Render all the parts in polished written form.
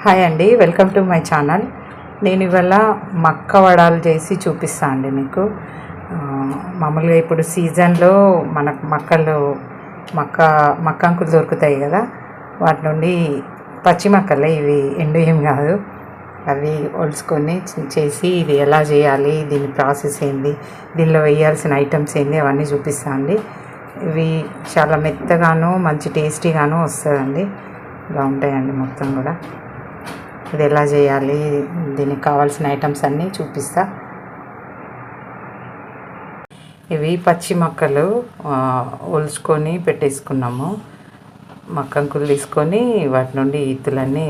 Hi అండి, welcome to my channel. నేను ఇవాళ మక్క వడాలు చేసి చూపిస్తాను అండి మీకు. మామూలుగా ఇప్పుడు సీజన్లో మనకు మక్కంకులు దొరుకుతాయి కదా, వాటి నుండి పచ్చి మక్కలే ఇవి, ఎండు ఏం కాదు. అవి ఒలుచుకొని చేసి ఇది ఎలా చేయాలి, దీని ప్రాసెస్ ఏంది, దీనిలో వేయాల్సిన ఐటమ్స్ ఏంది అవన్నీ చూపిస్తాను అండి. ఇవి చాలా మెత్తగాను మంచి టేస్టీగాను వస్తుందండి, బాగుంటాయండి. మొత్తం కూడా ఇది ఎలా చేయాలి, దీనికి కావాల్సిన ఐటమ్స్ అన్నీ చూపిస్తా. ఇవి పచ్చి మక్కలు ఒలుచుకొని పెట్టేసుకున్నాము. మక్కంకులు తీసుకొని వాటి నుండి ఇత్తులన్నీ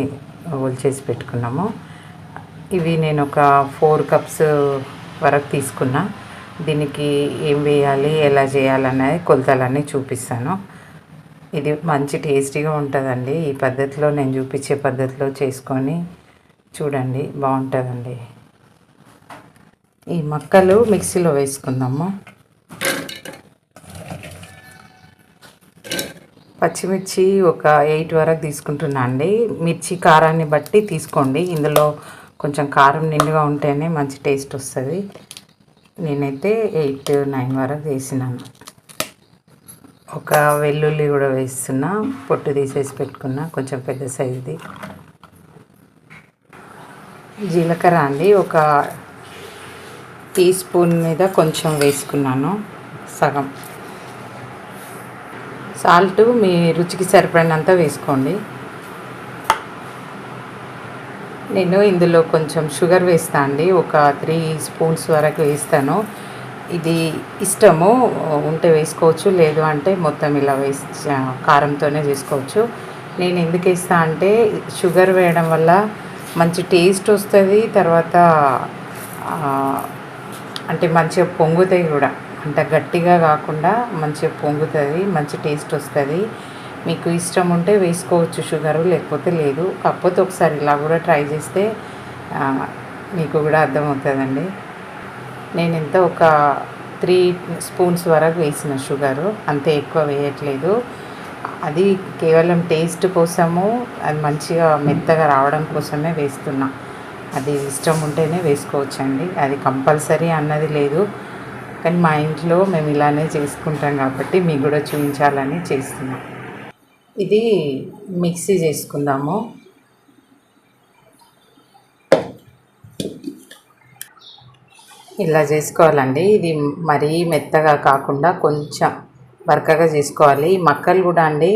ఒలిచేసి పెట్టుకున్నాము. ఇవి నేను ఒక 4 కప్స్ వరకు తీసుకున్నా. దీనికి ఏం వేయాలి, ఎలా చేయాలనేది కొలతలన్నీ చూపిస్తాను. ఇది మంచి టేస్టీగా ఉంటుందండి. ఈ పద్ధతిలో నేను చూపించే పద్ధతిలో చేసుకొని చూడండి, బాగుంటుందండి. ఈ మక్కలు మిక్సీలో వేసుకుందాము. పచ్చిమిర్చి ఒక 8 వరకు తీసుకుంటున్నా అండి. మిర్చి కారాన్ని బట్టి తీసుకోండి. ఇందులో కొంచెం కారం నిండుగా ఉంటేనే మంచి టేస్ట్ వస్తుంది. నేనైతే 8, 9 వరకు వేసినాను. ఒక వెల్లుల్లి కూడా వేస్తున్నా, పొట్టు తీసేసి పెట్టుకున్నా, కొంచెం పెద్ద సైజుది. జీలకర్ర అండి, ఒక టీ స్పూన్ మీద కొంచెం వేసుకున్నాను, సగం. సాల్ట్ మీ రుచికి సరిపడినంత వేసుకోండి. నేను ఇందులో కొంచెం షుగర్ వేస్తాను అండి, ఒక 3 స్పూన్స్ వరకు వేస్తాను. ఇది ఇష్టము ఉంటే వేసుకోవచ్చు, లేదు అంటే మొత్తం ఇలా కారంతోనే చేసుకోవచ్చు. నేను ఎందుకు వేస్తా అంటే షుగర్ వేయడం వల్ల మంచి టేస్ట్ వస్తుంది. తర్వాత అంటే మంచిగా పొంగుతాయి కూడా, అంత గట్టిగా కాకుండా మంచిగా పొంగుతుంది, మంచి టేస్ట్ వస్తుంది. మీకు ఇష్టం ఉంటే వేసుకోవచ్చు షుగరు, లేకపోతే లేదు. కాకపోతే ఒకసారి ఇలా కూడా ట్రై చేస్తే మీకు కూడా అర్థమవుతుందండి. నేను ఇంత ఒక 3 స్పూన్స్ వరకు వేసిన షుగరు, అంతే, ఎక్కువ వేయట్లేదు. అది కేవలం టేస్ట్ కోసము, అది మంచిగా మెత్తగా రావడం కోసమే వేస్తున్నా. అది ఇష్టం ఉంటేనే వేసుకోవచ్చండి, అది కంపల్సరీ అన్నది లేదు. కానీ మా ఇంట్లో మేము ఇలానే చేసుకుంటాం కాబట్టి మీకు కూడా చూపించాలని చేస్తున్నాం. ఇది మిక్సీ చేసుకుందాము. ఇలా చేసుకోవాలండి. ఇది మరీ మెత్తగా కాకుండా కొంచెం బరకగా చేసుకోవాలి. మక్కలు కూడా అండి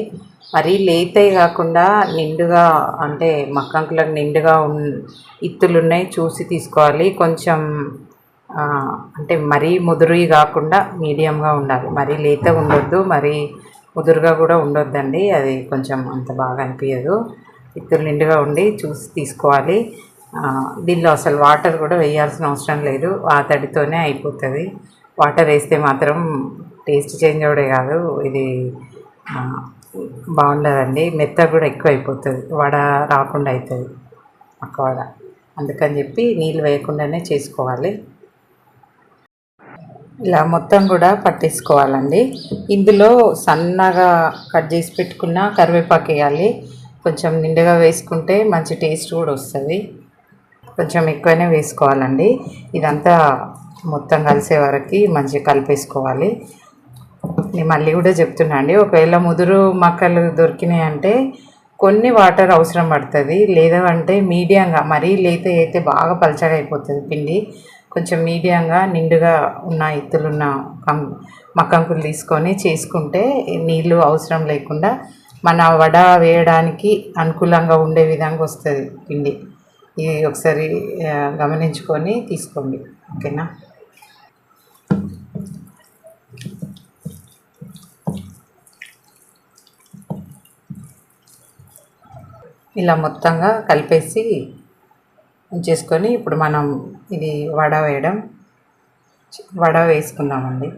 మరీ లేతవి కాకుండా నిండుగా, అంటే మక్కంకులకు నిండుగా ఇత్తులు ఉన్నాయి చూసి తీసుకోవాలి. కొంచెం అంటే మరీ ముదురువి కాకుండా మీడియంగా ఉండాలి. మరీ లేతగా ఉండొద్దు, మరీ ముదురుగా కూడా ఉండొద్దండి, అది కొంచెం అంత బాగా అనిపించదు. ఇత్తులు నిండుగా ఉండి చూసి తీసుకోవాలి. దీనిలో అసలు వాటర్ కూడా వేయాల్సిన అవసరం లేదు, ఆ తడితోనే అయిపోతుంది. వాటర్ వేస్తే మాత్రం టేస్ట్ చేంజ్ అవడే కాదు, ఇది బాగుండదండి. మెత్త కూడా ఎక్కువ అయిపోతుంది, వడ రాకుండా అవుతుంది మక్క వడ. అందుకని చెప్పి నీళ్ళు వేయకుండానే చేసుకోవాలి. ఇలా మొత్తం కూడా పట్టేసుకోవాలండి. ఇందులో సన్నగా కట్ చేసి పెట్టుకున్న కరివేపాకు వేయాలి. కొంచెం నిండుగా వేసుకుంటే మంచి టేస్ట్ కూడా వస్తుంది. కొంచెం ఎక్కువనే వేసుకోవాలండి. ఇదంతా మొత్తం కలిసే వరకు మంచిగా కలిపేసుకోవాలి. నేను మళ్ళీ కూడా చెప్తున్నా అండి, ఒకవేళ ముదురు మక్కలు దొరికినాయి అంటే కొన్ని వాటర్ అవసరం పడుతుంది. లేదంటే మీడియంగా, మరీ లేత అయితే బాగా పలచగా అయిపోతుంది పిండి. కొంచెం మీడియంగా నిండుగా ఉన్న ఇత్తులున్న మక్కంకులు తీసుకొని చేసుకుంటే నీళ్ళు అవసరం లేకుండా మన వడ వేయడానికి అనుకూలంగా ఉండే విధంగా వస్తుంది పిండి. ఇది ఒకసారి గమనించుకొని తీసుకోండి, ఓకేనా. ఇలా మొత్తంగా కలిపేసి ఉంచేసుకొని ఇప్పుడు మనం ఇది వడ వేసుకుందామండి.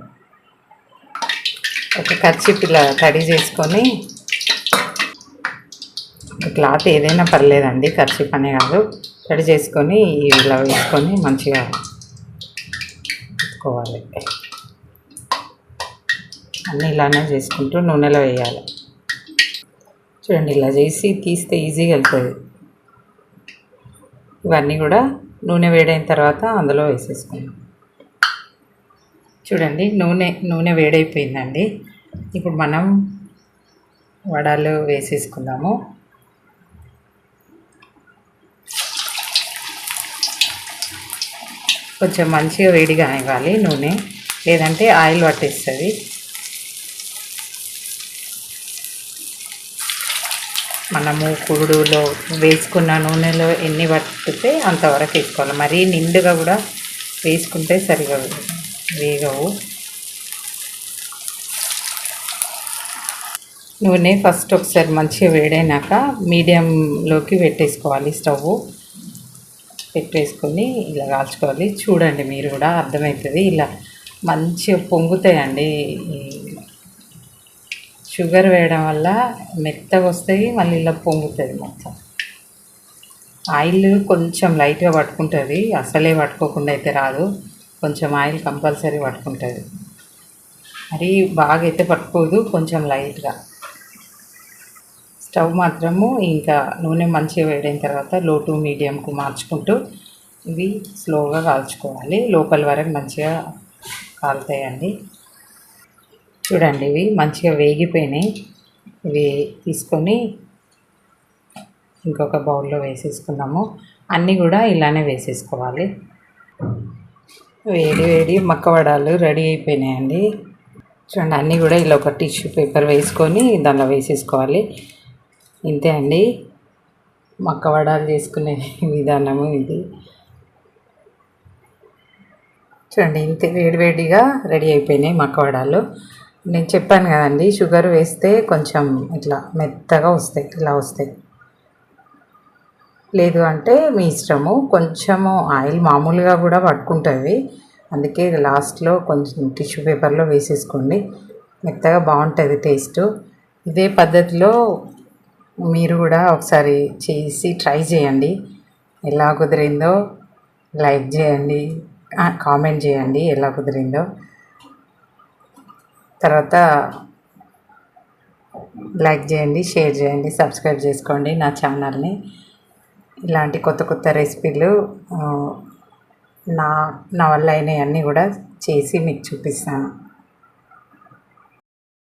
ఒక కర్చీఫ్ ఇలా తడి చేసుకొని, క్లాత్ ఏదైనా పర్లేదండి, కర్చీఫ్ అనే కాదు, తడి చేసుకొని ఇలా వేసుకొని మంచిగా పెట్టుకోవాలి. అన్నీ ఇలానే చేసుకుంటూ నూనెలో వేయాలి. చూడండి, ఇలా చేసి తీస్తే ఈజీగా వెళ్తుంది. ఇవన్నీ కూడా నూనె వేడైన తర్వాత అందులో వేసేసుకుందాం. చూడండి నూనె వేడైపోయిందండి. ఇప్పుడు మనం వడలు వేసేసుకుందాము. కొంచెం మంచిగా వేడిగా ఇవ్వాలి నూనె, లేదంటే ఆయిల్ పట్టేస్తుంది. మనము కుడులో వేసుకున్న నూనెలో ఎన్ని పట్టితే అంతవరకు వేసుకోవాలి. మరీ నిండుగా కూడా వేసుకుంటే సరిగా వేగవు. నూనె ఫస్ట్ ఒకసారి మంచిగా వేడైనాక మీడియంలోకి పెట్టేసుకోవాలి. స్టవ్ పెట్టేసుకొని ఇలా కాల్చుకోవాలి. చూడండి మీరు కూడా అర్థమవుతుంది. ఇలా మంచిగా పొంగుతాయండి. షుగర్ వేయడం వల్ల మెత్తగా వస్తాయి, మళ్ళీ ఇలా పొంగుతుంది మొత్తం. ఆయిల్ కొంచెం లైట్గా పట్టుకుంటుంది, అసలే పట్టుకోకుండా అయితే రాదు. కొంచెం ఆయిల్ కంపల్సరీ పట్టుకుంటుంది. మరి బాగా అయితే పట్టుకోదు, కొంచెం లైట్గా. స్టవ్ మాత్రము ఇంకా నూనె మంచిగా వేడైన తర్వాత లో టు మీడియంకు మార్చుకుంటూ ఇవి స్లోగా కాల్చుకోవాలి. లోపల వరకు మంచిగా కాలుతాయండి. చూడండి ఇవి మంచిగా వేగిపోయినాయి. ఇవి తీసుకొని ఇంకొక బౌల్లో వేసేసుకుందాము. అన్నీ కూడా ఇలానే వేసేసుకోవాలి. వేడి వేడి మక్కవడాలు రెడీ అయిపోయినాయండి. చూడండి అన్నీ కూడా ఇలా ఒక టిష్యూ పేపర్ వేసుకొని దానిలో వేసేసుకోవాలి. ఇంతే అండి, మక్కవడాలు చేసుకునే విధానము ఇది. చూడండి ఇంతే వేడివేడిగా రెడీ అయిపోయినాయి మక్కవడాలు. నేను చెప్పాను కదండి, షుగర్ వేస్తే కొంచెం ఇట్లా మెత్తగా వస్తాయి, ఇలా వస్తాయి. లేదు అంటే మీ ఇష్టము. కొంచెము ఆయిల్ మామూలుగా కూడా పట్టుకుంటుంది, అందుకే లాస్ట్లో కొంచెం టిష్యూ పేపర్లో వేసేసుకోండి. మెత్తగా బాగుంటుంది టేస్ట్. ఇదే పద్ధతిలో మీరు కూడా ఒకసారి చేసి ట్రై చేయండి. ఎలా కుదిరిందో లైక్ చేయండి, కామెంట్ చేయండి ఎలా కుదిరిందో. తర్వాత లైక్ చేయండి, షేర్ చేయండి, సబ్స్క్రైబ్ చేసుకోండి నా ఛానల్ని. ఇలాంటి కొత్త కొత్త రెసిపీలు నా వల్ల అయినవన్నీ కూడా చేసి మీకు చూపిస్తాను.